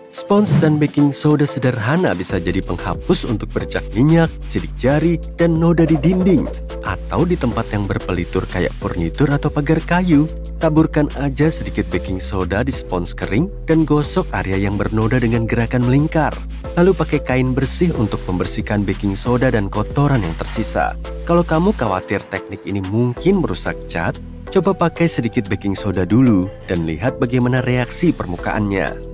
Spons dan baking soda sederhana bisa jadi penghapus untuk bercak minyak, sidik jari, dan noda di dinding. Atau di tempat yang berpelitur kayak furnitur atau pagar kayu. Taburkan aja sedikit baking soda di spons kering dan gosok area yang bernoda dengan gerakan melingkar. Lalu pakai kain bersih untuk membersihkan baking soda dan kotoran yang tersisa. Kalau kamu khawatir teknik ini mungkin merusak cat, coba pakai sedikit baking soda dulu dan lihat bagaimana reaksi permukaannya.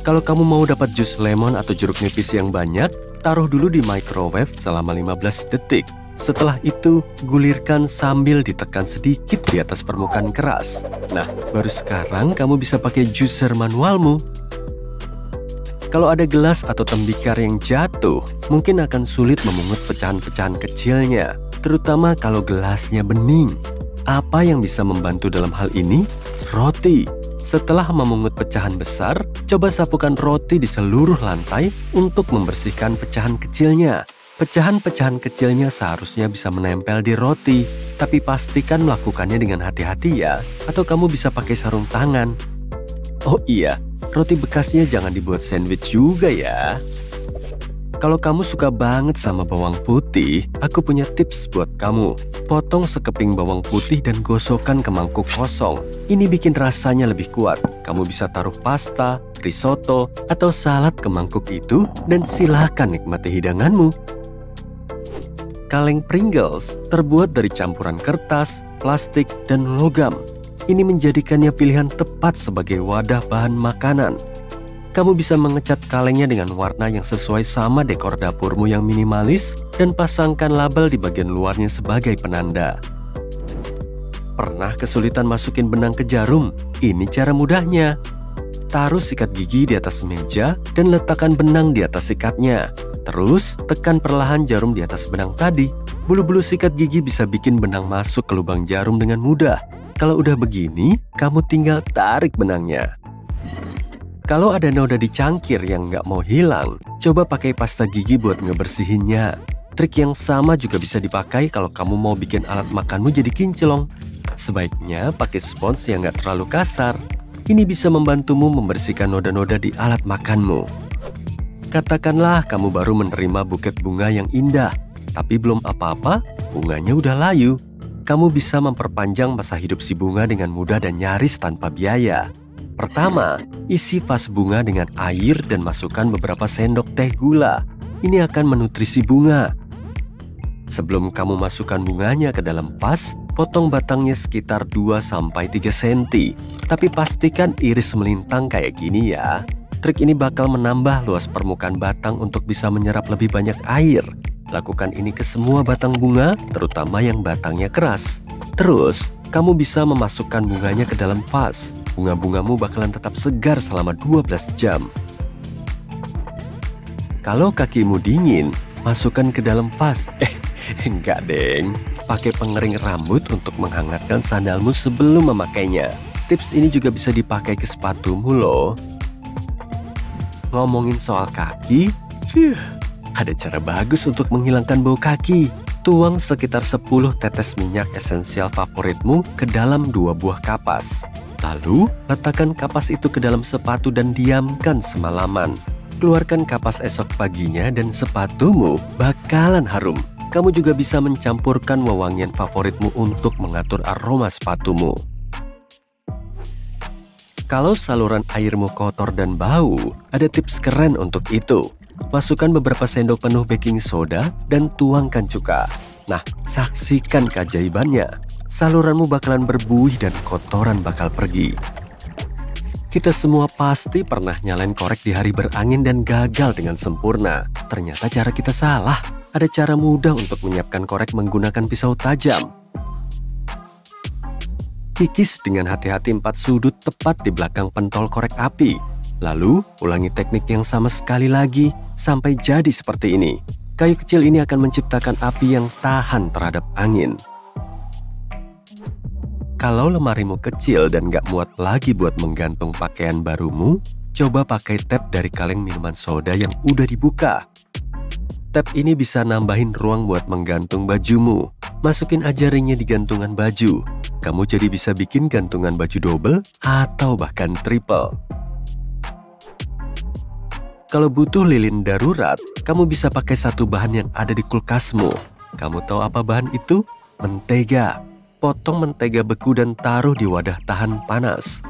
Kalau kamu mau dapat jus lemon atau jeruk nipis yang banyak, taruh dulu di microwave selama 15 detik. Setelah itu, gulirkan sambil ditekan sedikit di atas permukaan keras. Nah, baru sekarang kamu bisa pakai juicer manualmu. Kalau ada gelas atau tembikar yang jatuh, mungkin akan sulit memungut pecahan-pecahan kecilnya, terutama kalau gelasnya bening. Apa yang bisa membantu dalam hal ini? Roti. Setelah memungut pecahan besar, coba sapukan roti di seluruh lantai untuk membersihkan pecahan kecilnya. Pecahan-pecahan kecilnya seharusnya bisa menempel di roti, tapi pastikan melakukannya dengan hati-hati ya, atau kamu bisa pakai sarung tangan. Oh iya, roti bekasnya jangan dibuat sandwich juga ya. Kalau kamu suka banget sama bawang putih, aku punya tips buat kamu. Potong sekeping bawang putih dan gosokkan ke mangkuk kosong. Ini bikin rasanya lebih kuat. Kamu bisa taruh pasta, risotto, atau salad ke mangkuk itu dan silakan nikmati hidanganmu. Kaleng Pringles terbuat dari campuran kertas, plastik, dan logam. Ini menjadikannya pilihan tepat sebagai wadah bahan makanan. Kamu bisa mengecat kalengnya dengan warna yang sesuai sama dekor dapurmu yang minimalis dan pasangkan label di bagian luarnya sebagai penanda. Pernah kesulitan masukin benang ke jarum? Ini cara mudahnya. Taruh sikat gigi di atas meja dan letakkan benang di atas sikatnya. Terus, tekan perlahan jarum di atas benang tadi. Bulu-bulu sikat gigi bisa bikin benang masuk ke lubang jarum dengan mudah. Kalau udah begini, kamu tinggal tarik benangnya. Kalau ada noda di cangkir yang nggak mau hilang, coba pakai pasta gigi buat ngebersihinnya. Trik yang sama juga bisa dipakai kalau kamu mau bikin alat makanmu jadi kinclong. Sebaiknya pakai spons yang nggak terlalu kasar. Ini bisa membantumu membersihkan noda-noda di alat makanmu. Katakanlah kamu baru menerima buket bunga yang indah, tapi belum apa-apa, bunganya udah layu. Kamu bisa memperpanjang masa hidup si bunga dengan mudah dan nyaris tanpa biaya. Pertama, isi vas bunga dengan air dan masukkan beberapa sendok teh gula. Ini akan menutrisi bunga. Sebelum kamu masukkan bunganya ke dalam vas, potong batangnya sekitar 2-3 cm. Tapi pastikan iris melintang kayak gini ya. Trik ini bakal menambah luas permukaan batang untuk bisa menyerap lebih banyak air. Lakukan ini ke semua batang bunga, terutama yang batangnya keras. Terus, kamu bisa memasukkan bunganya ke dalam vas. Bunga-bungamu bakalan tetap segar selama 12 jam. Kalau kakimu dingin, masukkan ke dalam vas. Enggak deng. Pakai pengering rambut untuk menghangatkan sandalmu sebelum memakainya. Tips ini juga bisa dipakai ke sepatumu loh. Ngomongin soal kaki, ada cara bagus untuk menghilangkan bau kaki. Tuang sekitar 10 tetes minyak esensial favoritmu ke dalam 2 buah kapas. Lalu, letakkan kapas itu ke dalam sepatu dan diamkan semalaman. Keluarkan kapas esok paginya dan sepatumu bakalan harum. Kamu juga bisa mencampurkan wewangian favoritmu untuk mengatur aroma sepatumu. Kalau saluran airmu kotor dan bau, ada tips keren untuk itu. Masukkan beberapa sendok penuh baking soda dan tuangkan cuka. Nah, saksikan keajaibannya. Saluranmu bakalan berbuih dan kotoran bakal pergi. Kita semua pasti pernah nyalain korek di hari berangin dan gagal dengan sempurna. Ternyata cara kita salah. Ada cara mudah untuk menyiapkan korek menggunakan pisau tajam. Kikis dengan hati-hati 4 sudut tepat di belakang pentol korek api. Lalu, ulangi teknik yang sama sekali lagi sampai jadi seperti ini. Kayu kecil ini akan menciptakan api yang tahan terhadap angin. Kalau lemarimu kecil dan gak muat lagi buat menggantung pakaian barumu, coba pakai tab dari kaleng minuman soda yang udah dibuka. Tab ini bisa nambahin ruang buat menggantung bajumu. Masukin aja ringnya di gantungan baju. Kamu jadi bisa bikin gantungan baju double atau bahkan triple. Kalau butuh lilin darurat, kamu bisa pakai satu bahan yang ada di kulkasmu. Kamu tahu apa bahan itu? Mentega. Potong mentega beku dan taruh di wadah tahan panas.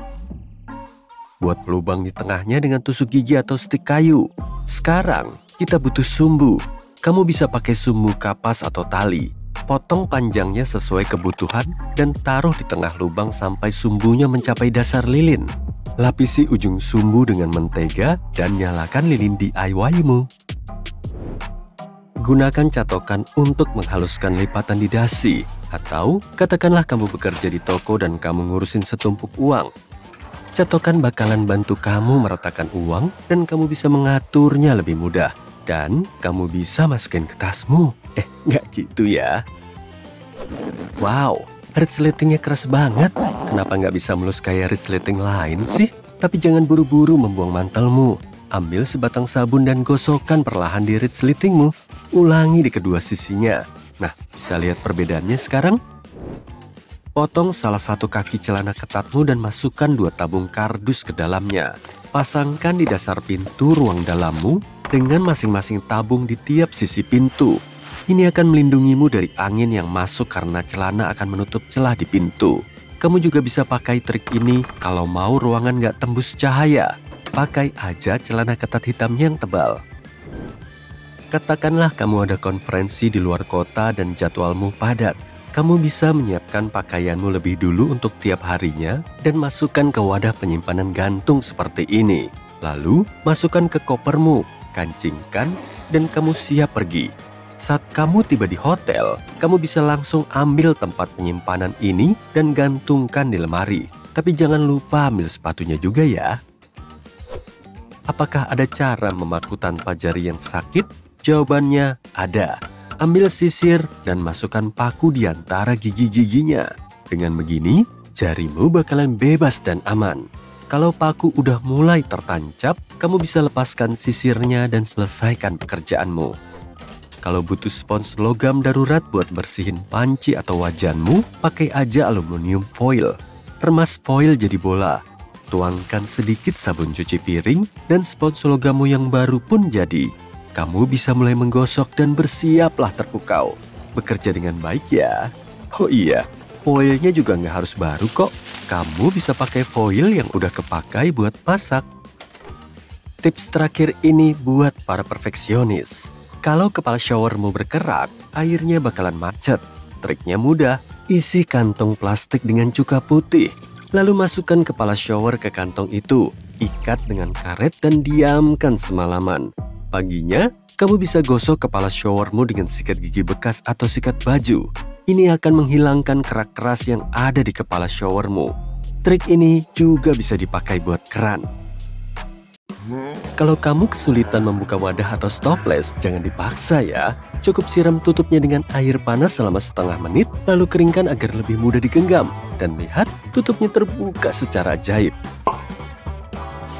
Buat pelubang di tengahnya dengan tusuk gigi atau stik kayu. Sekarang, kita butuh sumbu. Kamu bisa pakai sumbu kapas atau tali. Potong panjangnya sesuai kebutuhan dan taruh di tengah lubang sampai sumbunya mencapai dasar lilin. Lapisi ujung sumbu dengan mentega dan nyalakan lilin DIY-mu. Gunakan catokan untuk menghaluskan lipatan di dasi. Atau katakanlah kamu bekerja di toko dan kamu ngurusin setumpuk uang. Catokan bakalan bantu kamu meratakan uang dan kamu bisa mengaturnya lebih mudah. Dan kamu bisa masukin ke tasmu. Nggak gitu ya. Wow, resletingnya keras banget. Kenapa nggak bisa mulus kayak resleting lain sih? Tapi jangan buru-buru membuang mantelmu. Ambil sebatang sabun dan gosokkan perlahan di resletingmu. Ulangi di kedua sisinya. Nah, bisa lihat perbedaannya sekarang? Potong salah satu kaki celana ketatmu dan masukkan 2 tabung kardus ke dalamnya. Pasangkan di dasar pintu ruang dalammu dengan masing-masing tabung di tiap sisi pintu. Ini akan melindungimu dari angin yang masuk karena celana akan menutup celah di pintu. Kamu juga bisa pakai trik ini kalau mau ruangan nggak tembus cahaya. Pakai aja celana ketat hitam yang tebal. Katakanlah kamu ada konferensi di luar kota dan jadwalmu padat. Kamu bisa menyiapkan pakaianmu lebih dulu untuk tiap harinya dan masukkan ke wadah penyimpanan gantung seperti ini. Lalu, masukkan ke kopermu, kancingkan, dan kamu siap pergi. Saat kamu tiba di hotel, kamu bisa langsung ambil tempat penyimpanan ini dan gantungkan di lemari. Tapi jangan lupa ambil sepatunya juga ya. Apakah ada cara memaku tanpa jari yang sakit? Jawabannya ada. Ambil sisir dan masukkan paku di antara gigi-giginya. Dengan begini, jarimu bakalan bebas dan aman. Kalau paku udah mulai tertancap, kamu bisa lepaskan sisirnya dan selesaikan pekerjaanmu. Kalau butuh spons logam darurat buat bersihin panci atau wajanmu, pakai aja aluminium foil. Remas foil jadi bola. Tuangkan sedikit sabun cuci piring dan spons logammu yang baru pun jadi. Kamu bisa mulai menggosok dan bersiaplah terpukau. Bekerja dengan baik ya. Oh iya, foilnya juga nggak harus baru kok. Kamu bisa pakai foil yang udah kepakai buat masak. Tips terakhir ini buat para perfeksionis. Kalau kepala showermu berkerak, airnya bakalan macet. Triknya mudah, isi kantong plastik dengan cuka putih. Lalu masukkan kepala shower ke kantong itu, ikat dengan karet dan diamkan semalaman. Paginya, kamu bisa gosok kepala showermu dengan sikat gigi bekas atau sikat baju. Ini akan menghilangkan kerak keras yang ada di kepala showermu. Trik ini juga bisa dipakai buat keran. Kalau kamu kesulitan membuka wadah atau stopless, jangan dipaksa ya. Cukup siram tutupnya dengan air panas selama setengah menit, lalu keringkan agar lebih mudah digenggam. Dan lihat, tutupnya terbuka secara ajaib.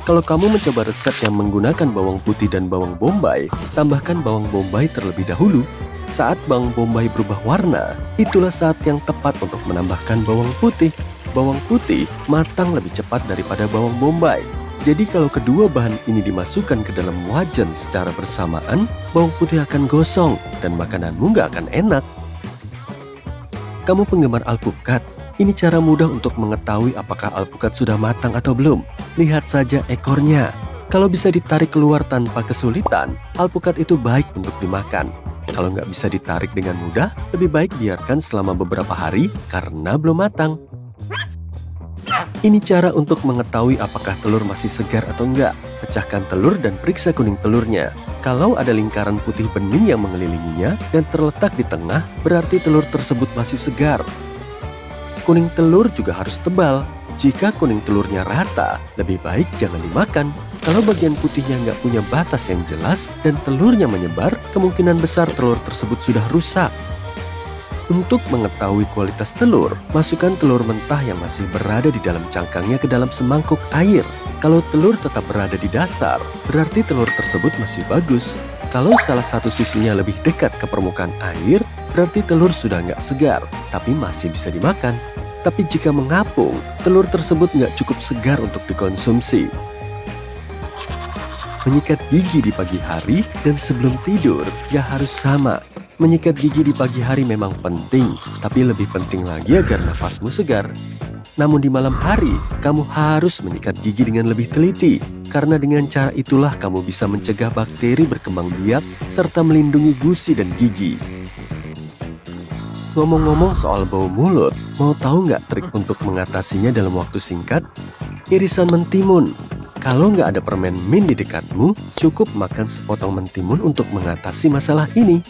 Kalau kamu mencoba resep yang menggunakan bawang putih dan bawang bombay, tambahkan bawang bombay terlebih dahulu. Saat bawang bombay berubah warna, itulah saat yang tepat untuk menambahkan bawang putih. Bawang putih matang lebih cepat daripada bawang bombay. Jadi kalau kedua bahan ini dimasukkan ke dalam wajan secara bersamaan, bawang putih akan gosong dan makananmu nggak akan enak. Kamu penggemar alpukat? Ini cara mudah untuk mengetahui apakah alpukat sudah matang atau belum. Lihat saja ekornya. Kalau bisa ditarik keluar tanpa kesulitan, alpukat itu baik untuk dimakan. Kalau nggak bisa ditarik dengan mudah, lebih baik biarkan selama beberapa hari karena belum matang. Ini cara untuk mengetahui apakah telur masih segar atau enggak. Pecahkan telur dan periksa kuning telurnya. Kalau ada lingkaran putih bening yang mengelilinginya dan terletak di tengah, berarti telur tersebut masih segar. Kuning telur juga harus tebal. Jika kuning telurnya rata, lebih baik jangan dimakan. Kalau bagian putihnya nggak punya batas yang jelas dan telurnya menyebar, kemungkinan besar telur tersebut sudah rusak. Untuk mengetahui kualitas telur, masukkan telur mentah yang masih berada di dalam cangkangnya ke dalam semangkuk air. Kalau telur tetap berada di dasar, berarti telur tersebut masih bagus. Kalau salah satu sisinya lebih dekat ke permukaan air, berarti telur sudah nggak segar, tapi masih bisa dimakan. Tapi jika mengapung, telur tersebut nggak cukup segar untuk dikonsumsi. Menyikat gigi di pagi hari dan sebelum tidur gak harus sama. Menyikat gigi di pagi hari memang penting, tapi lebih penting lagi agar nafasmu segar. Namun di malam hari, kamu harus menyikat gigi dengan lebih teliti, karena dengan cara itulah kamu bisa mencegah bakteri berkembang biak serta melindungi gusi dan gigi. Ngomong-ngomong soal bau mulut, mau tahu nggak trik untuk mengatasinya dalam waktu singkat? Irisan mentimun. Kalau nggak ada permen mint di dekatmu, cukup makan sepotong mentimun untuk mengatasi masalah ini.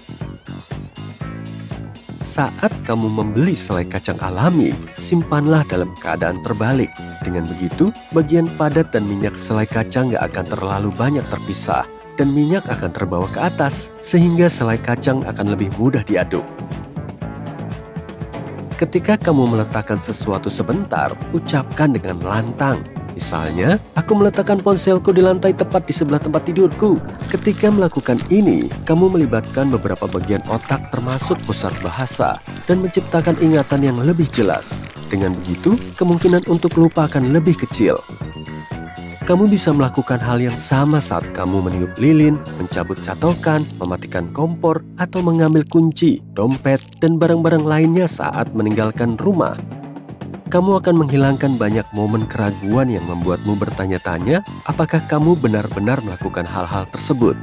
Saat kamu membeli selai kacang alami, simpanlah dalam keadaan terbalik. Dengan begitu, bagian padat dan minyak selai kacang nggak akan terlalu banyak terpisah, dan minyak akan terbawa ke atas, sehingga selai kacang akan lebih mudah diaduk. Ketika kamu meletakkan sesuatu sebentar, ucapkan dengan lantang. Misalnya, aku meletakkan ponselku di lantai tepat di sebelah tempat tidurku. Ketika melakukan ini, kamu melibatkan beberapa bagian otak termasuk pusat bahasa dan menciptakan ingatan yang lebih jelas. Dengan begitu, kemungkinan untuk lupa akan lebih kecil. Kamu bisa melakukan hal yang sama saat kamu meniup lilin, mencabut catokan, mematikan kompor, atau mengambil kunci, dompet, dan barang-barang lainnya saat meninggalkan rumah. Kamu akan menghilangkan banyak momen keraguan yang membuatmu bertanya-tanya apakah kamu benar-benar melakukan hal-hal tersebut.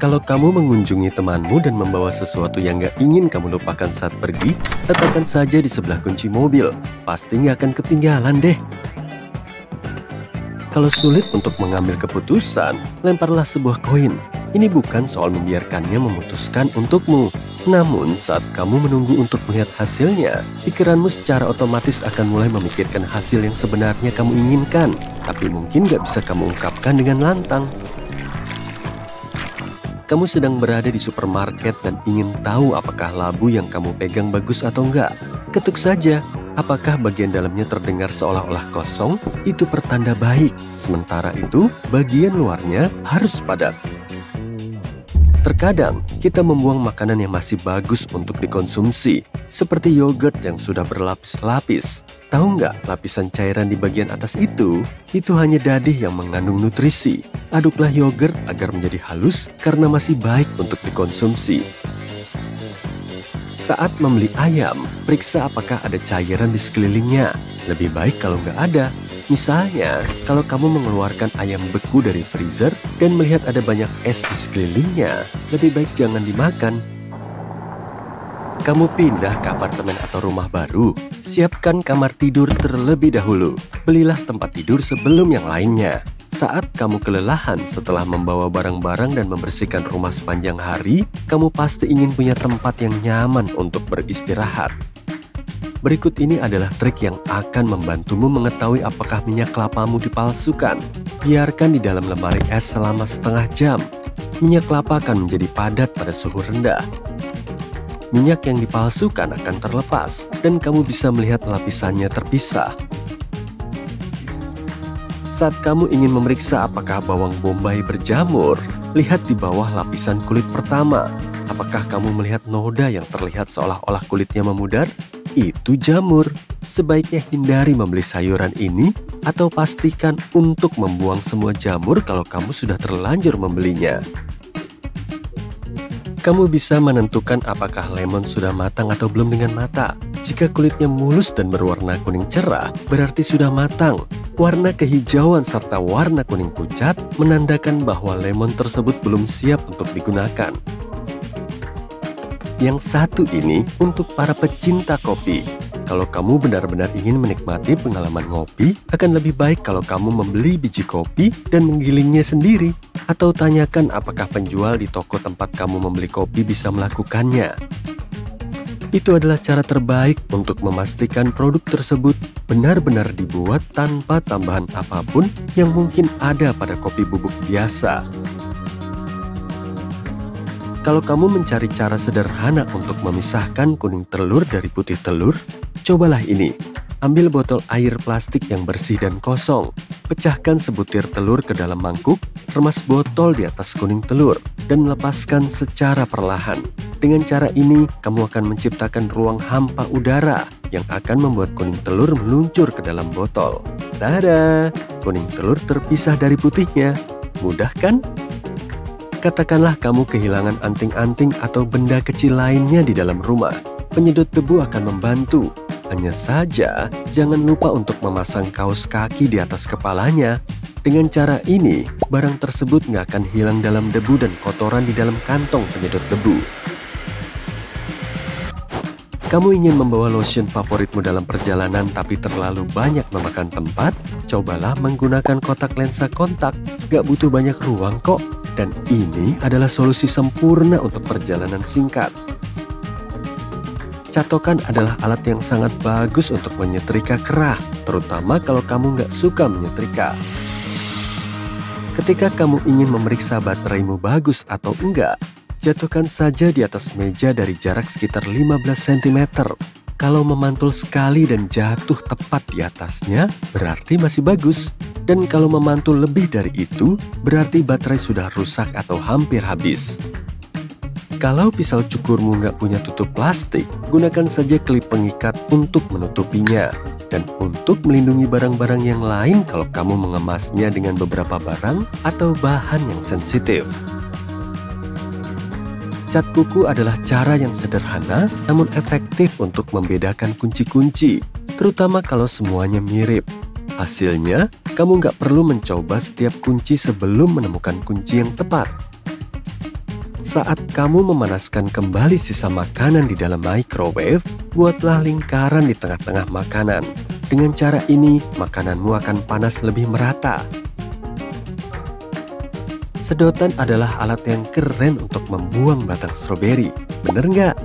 Kalau kamu mengunjungi temanmu dan membawa sesuatu yang gak ingin kamu lupakan saat pergi, letakkan saja di sebelah kunci mobil. Pasti gak akan ketinggalan deh. Kalau sulit untuk mengambil keputusan, lemparlah sebuah koin. Ini bukan soal membiarkannya memutuskan untukmu. Namun, saat kamu menunggu untuk melihat hasilnya, pikiranmu secara otomatis akan mulai memikirkan hasil yang sebenarnya kamu inginkan, tapi mungkin gak bisa kamu ungkapkan dengan lantang. Kamu sedang berada di supermarket dan ingin tahu apakah labu yang kamu pegang bagus atau enggak. Ketuk saja. Apakah bagian dalamnya terdengar seolah-olah kosong? Itu pertanda baik. Sementara itu, bagian luarnya harus padat. Terkadang, kita membuang makanan yang masih bagus untuk dikonsumsi, seperti yogurt yang sudah berlapis-lapis. Tahu nggak, lapisan cairan di bagian atas itu hanya dadih yang mengandung nutrisi. Aduklah yogurt agar menjadi halus karena masih baik untuk dikonsumsi. Saat membeli ayam, periksa apakah ada cairan di sekelilingnya. Lebih baik kalau nggak ada. Misalnya, kalau kamu mengeluarkan ayam beku dari freezer dan melihat ada banyak es di sekelilingnya, lebih baik jangan dimakan. Kamu pindah ke apartemen atau rumah baru, siapkan kamar tidur terlebih dahulu. Belilah tempat tidur sebelum yang lainnya. Saat kamu kelelahan setelah membawa barang-barang dan membersihkan rumah sepanjang hari, kamu pasti ingin punya tempat yang nyaman untuk beristirahat. Berikut ini adalah trik yang akan membantumu mengetahui apakah minyak kelapamu dipalsukan. Biarkan di dalam lemari es selama setengah jam. Minyak kelapa akan menjadi padat pada suhu rendah. Minyak yang dipalsukan akan terlepas, dan kamu bisa melihat lapisannya terpisah. Saat kamu ingin memeriksa apakah bawang bombay berjamur, lihat di bawah lapisan kulit pertama. Apakah kamu melihat noda yang terlihat seolah-olah kulitnya memudar? Itu jamur. Sebaiknya hindari membeli sayuran ini atau pastikan untuk membuang semua jamur kalau kamu sudah terlanjur membelinya. Kamu bisa menentukan apakah lemon sudah matang atau belum dengan mata. Jika kulitnya mulus dan berwarna kuning cerah, berarti sudah matang. Warna kehijauan serta warna kuning pucat menandakan bahwa lemon tersebut belum siap untuk digunakan. Yang satu ini untuk para pecinta kopi. Kalau kamu benar-benar ingin menikmati pengalaman ngopi, akan lebih baik kalau kamu membeli biji kopi dan menggilingnya sendiri. Atau tanyakan apakah penjual di toko tempat kamu membeli kopi bisa melakukannya. Itu adalah cara terbaik untuk memastikan produk tersebut benar-benar dibuat tanpa tambahan apapun yang mungkin ada pada kopi bubuk biasa. Kalau kamu mencari cara sederhana untuk memisahkan kuning telur dari putih telur, cobalah ini. Ambil botol air plastik yang bersih dan kosong. Pecahkan sebutir telur ke dalam mangkuk, remas botol di atas kuning telur, dan lepaskan secara perlahan. Dengan cara ini, kamu akan menciptakan ruang hampa udara yang akan membuat kuning telur meluncur ke dalam botol. Tada! Kuning telur terpisah dari putihnya. Mudah kan? Katakanlah kamu kehilangan anting-anting atau benda kecil lainnya di dalam rumah. Penyedot debu akan membantu. Hanya saja, jangan lupa untuk memasang kaos kaki di atas kepalanya. Dengan cara ini, barang tersebut nggak akan hilang dalam debu dan kotoran di dalam kantong penyedot debu. Kamu ingin membawa lotion favoritmu dalam perjalanan tapi terlalu banyak memakan tempat? Cobalah menggunakan kotak lensa kontak. Gak butuh banyak ruang kok. Dan ini adalah solusi sempurna untuk perjalanan singkat. Catokan adalah alat yang sangat bagus untuk menyetrika kerah, terutama kalau kamu nggak suka menyetrika. Ketika kamu ingin memeriksa bateraimu bagus atau enggak, jatuhkan saja di atas meja dari jarak sekitar 15 cm. Kalau memantul sekali dan jatuh tepat di atasnya, berarti masih bagus. Dan kalau memantul lebih dari itu, berarti baterai sudah rusak atau hampir habis. Kalau pisau cukurmu nggak punya tutup plastik, gunakan saja klip pengikat untuk menutupinya. Dan untuk melindungi barang-barang yang lain kalau kamu mengemasnya dengan beberapa barang atau bahan yang sensitif. Cat kuku adalah cara yang sederhana namun efektif untuk membedakan kunci-kunci, terutama kalau semuanya mirip. Hasilnya, kamu nggak perlu mencoba setiap kunci sebelum menemukan kunci yang tepat. Saat kamu memanaskan kembali sisa makanan di dalam microwave, buatlah lingkaran di tengah-tengah makanan. Dengan cara ini, makananmu akan panas lebih merata. Sedotan adalah alat yang keren untuk membuang batang stroberi. Bener nggak?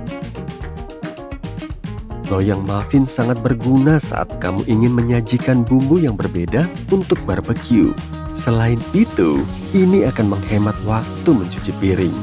Loyang muffin sangat berguna saat kamu ingin menyajikan bumbu yang berbeda untuk barbecue. Selain itu, ini akan menghemat waktu mencuci piring.